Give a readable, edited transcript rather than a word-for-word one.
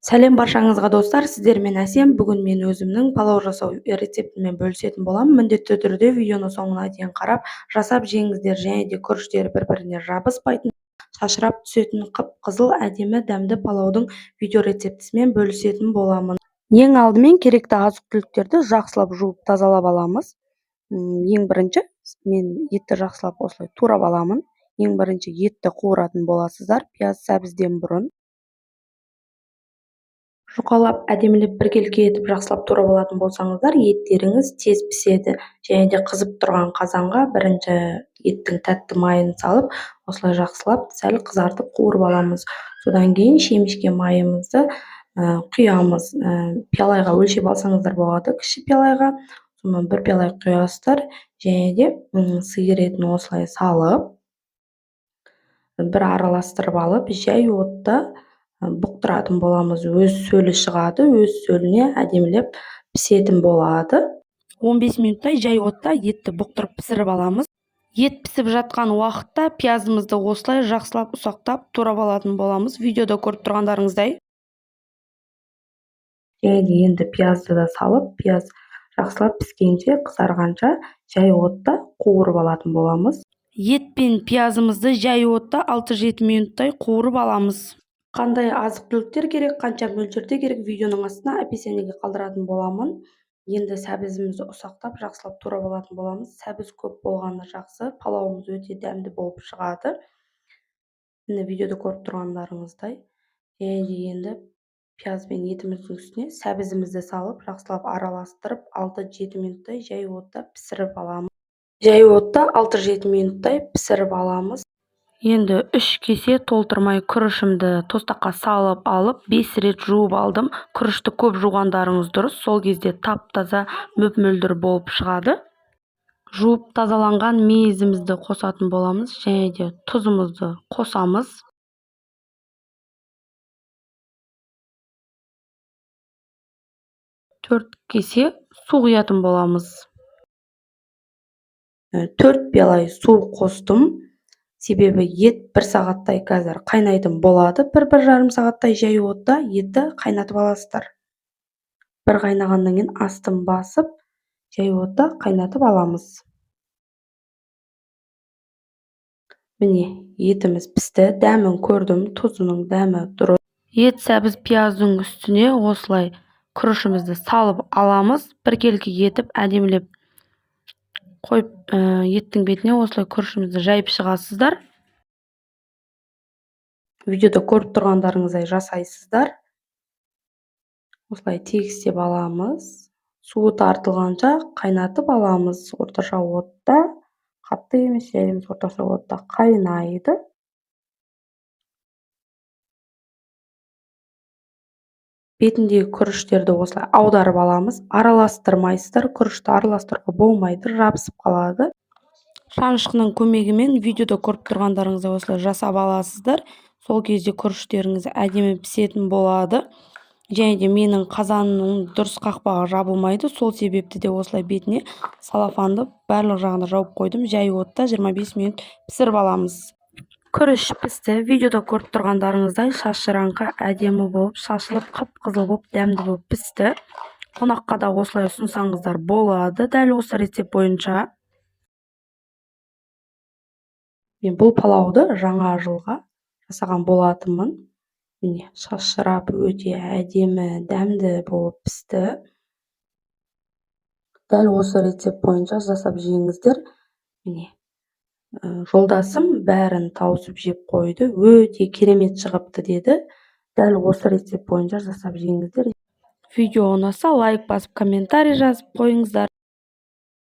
Сәлем баршаңызға достар, сіздермен Әсем. Бүгін мен өзімнің палау жасау рецептімен бөлісетін боламын. Міндетті түрде видеоны соңына дейін қарап, жасап жеңіздер, және де күріштері бір-біріне жабыспайтын, шашырап түсетін қып-қызыл әдемі дәмді палаудың видео рецептісімен бөлісетін боламын. Ең алдымен керекті азық-түліктерді жақсылап жуып тазалап аламыз. Ең бірінші мен етті жақсылап осылай турап аламын. Ең бірінші етті қуыратын боласыздар, пияз сәбізден бұрын. Жұқалап, әдемілеп біркелкі етіп жақсылап турап алатын болсаңыздар, еттеріңіз тез піседі. Және де қызып тұрған қазанға бірінші еттің тәтті майын салып, осылай жақсылап сәл қызартып қуырып аламыз. Содан кейін шемішке майымызды құямыз. Пиалайға өлшеп алсаңыздар болады, кіші пиалайға. Сонымен бір пиалай құясыздар. Және де сиыр етін осылай салып, бір араластырып алып, жай отта бұқтыратын боламыз. Өз сөлі шығады, өз сөліне әдемілеп пісетін болады. 15 минуттай жай отта етті бұқтырып пісіріп аламыз. Ет пісіп жатқан уақытта пиязымызды осылай жақсылап ұсақтап турап алатын боламыз. Видеода көріп тұрғандарыңыздай. Және де енді пиязды да салып, пияз жақсылап піскенше, қызарғанша жай отта қуырып алатын боламыз. Ет пен пиязымызды жай отта 6-7 минуттай қуырып аламыз. Қандай азық-түліктер керек, қанша мөлшерде керек, видеоның астына описаниеге қалдыратын боламын. Енді сәбізімізді ұсақтап, жақсылап турап алатын боламыз. Сәбіз көп болғаны жақсы, палауымыз өте дәмді болып шығады. Міне видеода көріп тұрғандарыңыздай. Және де енді пияз бен етіміздің үстіне сәбізімізді салып, жақсылап араластырып, 6-7 минуттай жай отта пісіріп аламыз. Жай отта 6-7 минуттай пісіріп аламыз. Енді 3 кесе толтырмай күрішімді тостаққа салып алып, 5 рет жуып алдым. Күрішті көп жуғандарыңыз дұрыс, сол кезде тап-таза мөп-мөлдір болып шығады. Жуып тазаланған мейізімізді қосатын боламыз, және де тұзымызды қосамыз. Төрт кесе су құятын боламыз. 4 пиала су қостым. Себебі ет 1 сағаттай қазір қайнайтын болады. 1-1,5 сағаттай жай отта етті қайнатып аласыздар. Бір қайнағаннан кейін астын басып, жай отта қайнатып аламыз. Міне, етіміз пісті, дәмін көрдім, тұзының дәмі дұрыс. Ет, сәбіз, пияздың үстіне осылай күрішімізді салып аламыз. Біркелкі етіп, әдемілеп қойып, еттің бетіне осылай күрішімізді жайып шығасыздар. Видеода көріп тұрғандарыңыздай жасайсыздар. Осылай тегістеп аламыз. Суы тартылғанша қайнатып аламыз. Орташа отта, қатты емес, жай емес, орташа отта қайнайды. Бетіндегі күріштерді осылай аударып аламыз. Араластырмайсыздар, күрішті араластыруға болмайды, жабысып қалады. Шанышқының көмегімен видеода көріп тұрғандарыңызды осылай жасап аласыздар. Сол кезде күріштеріңіз әдемі пісетін болады. Және де менің қазанның дұрыс қақпағы жабылмайды. Сол себепті де осылай бетіне салафанды барлық жағына жауып қойдым. Жай отта 25 минут пісіріп аламыз. Күріш пісті. Видеода көріп тұрғандарыңыздай шашыраңқы әдемі болып, шашылып қып-қызыл болып, дәмді болып пісті. Қонаққа да осылай ұсынсаңыздар болады. Дәл осы рецепт бойынша. Мен бұл палауды жаңа жылға жасаған болатынмын. Міне, шашырап өте әдемі, дәмді болып пісті. Дәл осы рецепт бойынша жасап жеңіздер. Міне, жолдасым бәрін тауысып жеп қойды. Өте керемет шығыпты деді. Дәл осы рецепт бойынша жасап жеңіздер. Видео ұнаса лайк басып, комментарий жазып қойыңыздар.